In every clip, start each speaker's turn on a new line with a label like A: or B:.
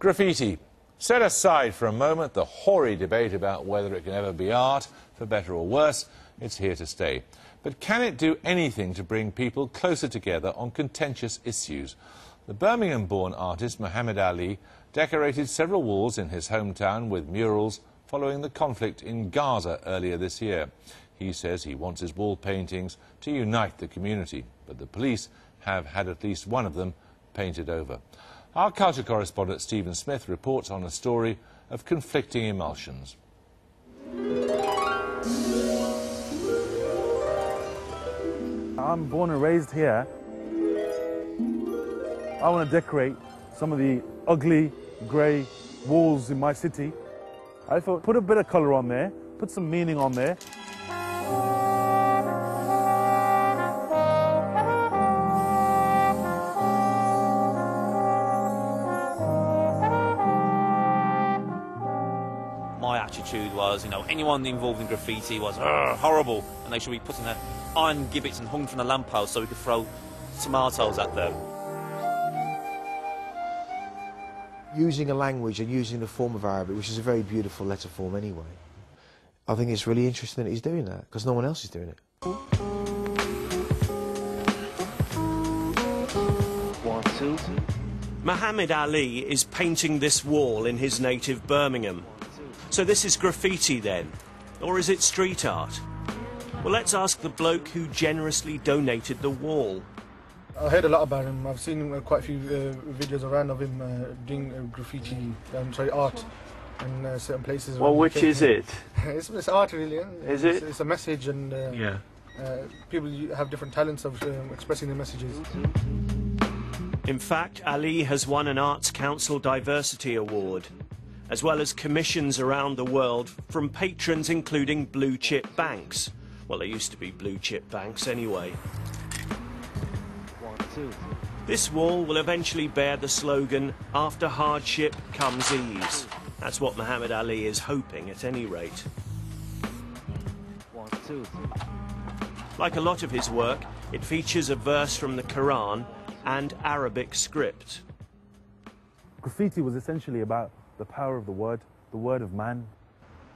A: Graffiti. Set aside for a moment the hoary debate about whether it can ever be art, for better or worse. It's here to stay. But can it do anything to bring people closer together on contentious issues? The Birmingham-born artist Mohammed Ali decorated several walls in his hometown with murals following the conflict in Gaza earlier this year. He says he wants his wall paintings to unite the community, but the police have had at least one of them painted over. Our culture correspondent Stephen Smith reports on a story of conflicting emulsions.
B: I'm born and raised here. I want to decorate some of the ugly, grey walls in my city. I thought, put a bit of colour on there, put some meaning on there.
C: My attitude was, anyone involved in graffiti was horrible, and they should be put in iron gibbets and hung from the lamppost so we could throw tomatoes at them.
D: Using a language and using the form of Arabic, which is a very beautiful letter form anyway, I think it's really interesting that he's doing that, because no one else is doing it.
E: 1, 2.
F: Mohammed Ali is painting this wall in his native Birmingham. So this is graffiti then? Or is it street art? Well, let's ask the bloke who generously donated the wall.
G: I heard a lot about him. I've seen quite a few videos around of him doing graffiti, art in certain places.
E: Well, which is it?
G: It's art, really. Yeah?
E: Is it?
G: It's a message, and people have different talents of expressing their messages.
F: In fact, Ali has won an Arts Council Diversity Award, as well as commissions around the world from patrons including blue-chip banks. Well, they used to be blue-chip banks anyway.
E: 1, 2.
F: This wall will eventually bear the slogan, "After hardship comes ease." That's what Mohammed Ali is hoping, at any rate.
E: 1, 2.
F: Like a lot of his work, it features a verse from the Quran and Arabic script.
B: Graffiti was essentially about the power of the word of man.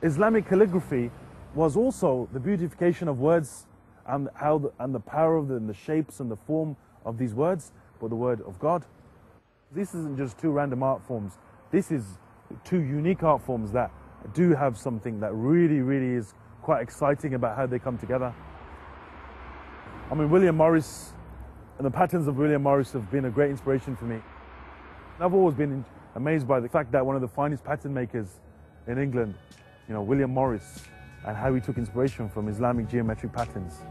B: Islamic calligraphy was also the beautification of words and the power of and the shapes and the form of these words, but the word of God. This isn't just two random art forms. This is two unique art forms that do have something that really, really is quite exciting about how they come together. I mean, William Morris and the patterns of William Morris have been a great inspiration for me. I've always been amazed by the fact that one of the finest pattern makers in England, William Morris, and how he took inspiration from Islamic geometric patterns.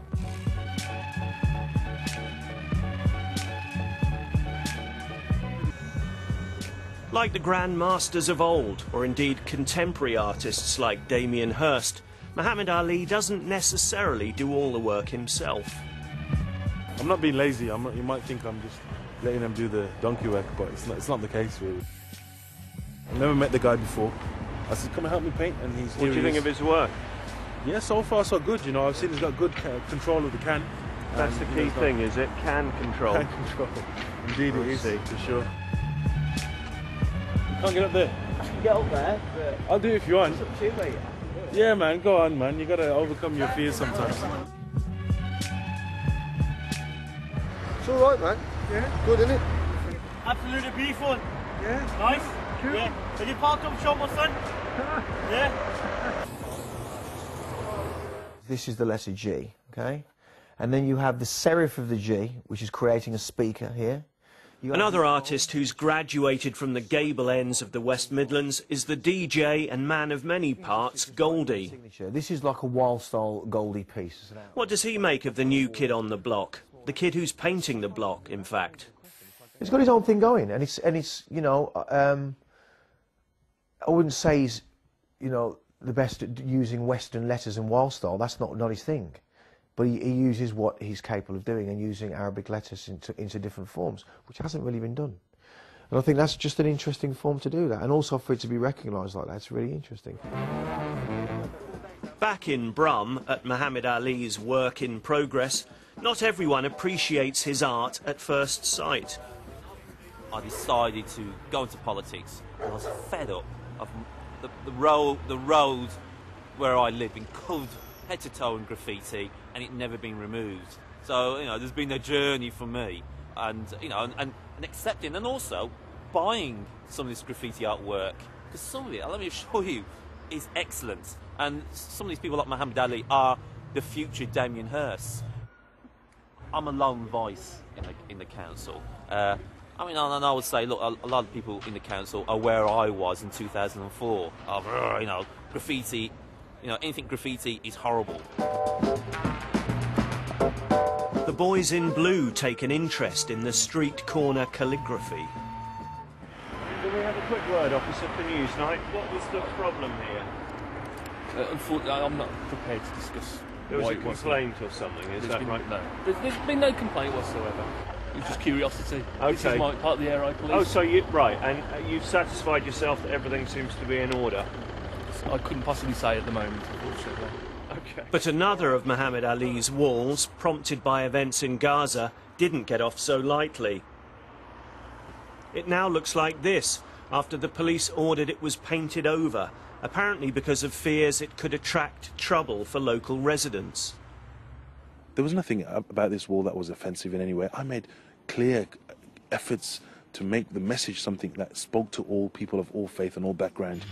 F: Like the grand masters of old, or indeed contemporary artists like Damien Hirst, Mohammed Ali doesn't necessarily do all the work himself.
B: I'm not being lazy. You might think I'm just letting them do the donkey work, but it's not the case, really. I've never met the guy before. I said, come and help me paint, and he's
E: What do you think of his work?
B: Yeah, so far so good, I've seen he's got good control of the can.
E: That's the key thing, is it? Can control.
B: Can control. Indeed it is, for sure. You can't get up there.
H: I can get up there, but
B: I'll do it if you want.
H: it's up to you, mate.
B: Yeah, man, go on, man. You got to overcome your fears sometimes.
G: It's all right, man. Yeah, good, isn't it?
H: Absolutely beautiful.
G: Yeah.
H: Nice.
G: Cool.
H: Yeah. Will you park up, show my son? Yeah.
D: This is the letter G, okay? And then you have the serif of the G, which is creating a speaker here.
F: Another artist who's graduated from the gable ends of the West Midlands is the DJ and man of many parts, Goldie.
D: This is like a wild-style Goldie piece.
F: What does he make of the new kid on the block? The kid who's painting the block, in fact.
D: He's got his own thing going, and it's I wouldn't say he's, the best at using Western letters and wild style. That's not his thing. But he uses what he's capable of doing and using Arabic letters into different forms, which hasn't really been done. And I think that's just an interesting form to do that. And also for it to be recognised like that, it's really interesting.
F: Back in Brum, at Mohammed Ali's work in progress, not everyone appreciates his art at first sight.
C: I decided to go into politics. And I was fed up of the road where I live being covered head to toe in graffiti, and it never been removed. So, you know, there's been a journey for me, and, you know, and accepting and also buying some of this graffiti artwork, because some of it, let me assure you, is excellent. And some of these people like Mohammed Ali are the future Damien Hirst. I'm a lone voice in the council. I mean, and I would say, look, a lot of people in the council are where I was in 2004. Of, you know, graffiti, you know, anything graffiti is horrible.
F: The boys in blue take an interest in the street corner calligraphy.
E: Can we have a quick word, Officer, for Newsnight? What was the problem here?
I: Unfortunately, I'm not prepared to discuss.
E: There was a complaint or something, is that right?
I: No. There's been no complaint whatsoever. It was just curiosity.
E: Okay.
I: This is part of the Aero Police.
E: Oh, so right, and you've satisfied yourself that everything seems to be in order?
I: I couldn't possibly say at the moment, unfortunately.
E: Okay.
F: But another of Mohammed Ali's walls, prompted by events in Gaza, didn't get off so lightly. It now looks like this, after the police ordered it was painted over, apparently because of fears it could attract trouble for local residents.
J: There was nothing about this wall that was offensive in any way. I made clear efforts to make the message something that spoke to all people of all faith and all background.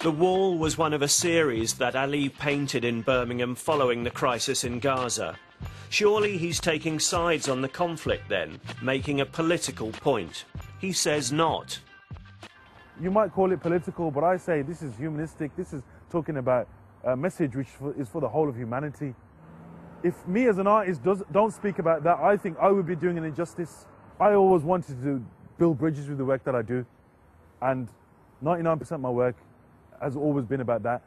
F: The wall was one of a series that Ali painted in Birmingham following the crisis in Gaza. Surely he's taking sides on the conflict then, making a political point. He says not.
B: You might call it political, but I say this is humanistic. This is talking about a message which is for the whole of humanity. If me as an artist don't speak about that, I think I would be doing an injustice. I always wanted to build bridges with the work that I do, and 99% of my work has always been about that.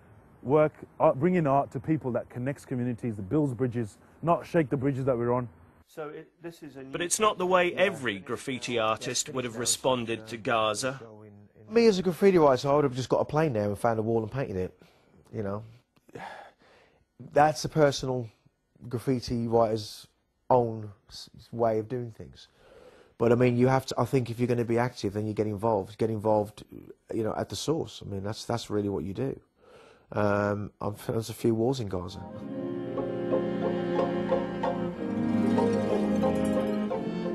B: Bringing art to people that connects communities, that builds bridges, not shake the bridges that we're on.
E: So this is a
F: But it's not the way every graffiti artist would have responded to Gaza.
D: Me as a graffiti writer, I would have just got a plane there and found a wall and painted it. You know, that's a personal graffiti writer's own way of doing things. But I mean, you have to. I think if you're going to be active, then you get involved. Get involved, you know, at the source. I mean, that's really what you do. There's a few walls in Gaza.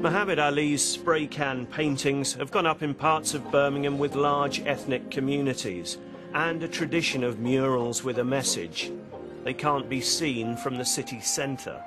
F: Mohammed Ali's spray can paintings have gone up in parts of Birmingham with large ethnic communities and a tradition of murals with a message. They can't be seen from the city centre.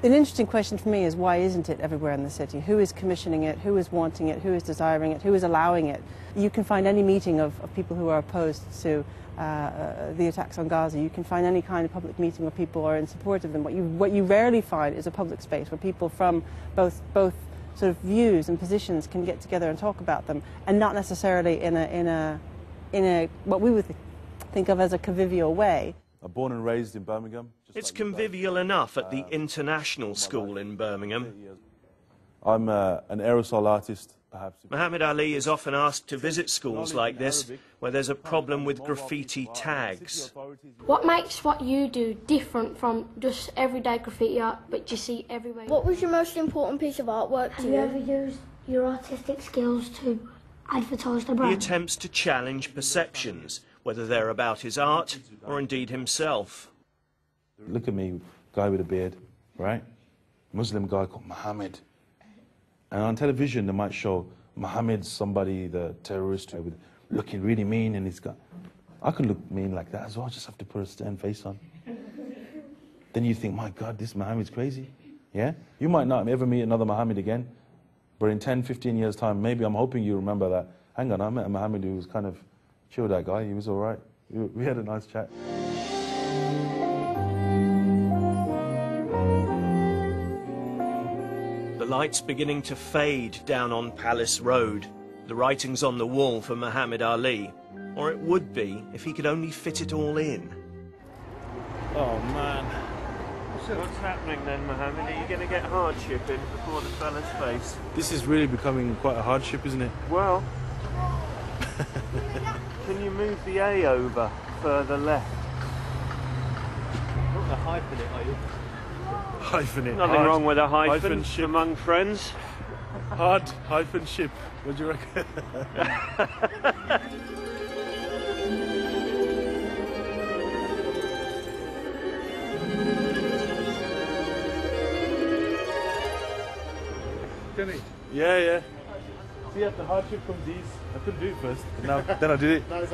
K: An interesting question for me is why isn't it everywhere in the city? Who is commissioning it? Who is wanting it? Who is desiring it? Who is allowing it? You can find any meeting of people who are opposed to the attacks on Gaza. You can find any kind of public meeting where people are in support of them. What you rarely find is a public space where people from both sort of views and positions can get together and talk about them, and not necessarily in a what we would think of as a convivial way.
B: I'm born and raised in Birmingham.
F: It's convivial enough at the international school in Birmingham.
B: I'm an aerosol artist.
F: Mohammed Ali is often asked to visit schools like this, where there's a problem with graffiti tags.
L: What makes what you do different from just everyday graffiti art, but you see everywhere?
M: What was your most important piece of artwork to you?
L: Have you ever used your artistic skills to advertise the brand?
F: He attempts to challenge perceptions, whether they're about his art or indeed himself.
J: Look at me, guy with a beard, right? Muslim guy called Muhammad. And on television, they might show Muhammad, somebody, the terrorist, looking really mean, and he's got... I can look mean like that as well, I just have to put a stern face on. Then you think, my God, this Muhammad's crazy, yeah? You might not ever meet another Muhammad again, but in 10, 15 years' time, maybe I'm hoping you remember that. Hang on, I met a Muhammad who was kind of chill, that guy, he was all right. We had a nice chat.
F: The light's beginning to fade down on Palace Road. The writing's on the wall for Mohammed Ali. Or it would be if he could only fit it all in.
E: Oh, man. So what's happening then, Mohammed? Are you going to get hardship in before the fella's face?
B: This is really becoming quite a hardship, isn't it?
E: Well, can you move the A over further left?
I: You're not hyping it, are you?
B: hyphen it.
E: Nothing wrong with a hyphen
B: ship.
E: among friends.
B: Hard hyphen ship. What do you reckon?
G: Kenny.
B: Yeah, yeah. See, after hardship comes ease. I couldn't do it first. Now, then I did it.
G: Nice,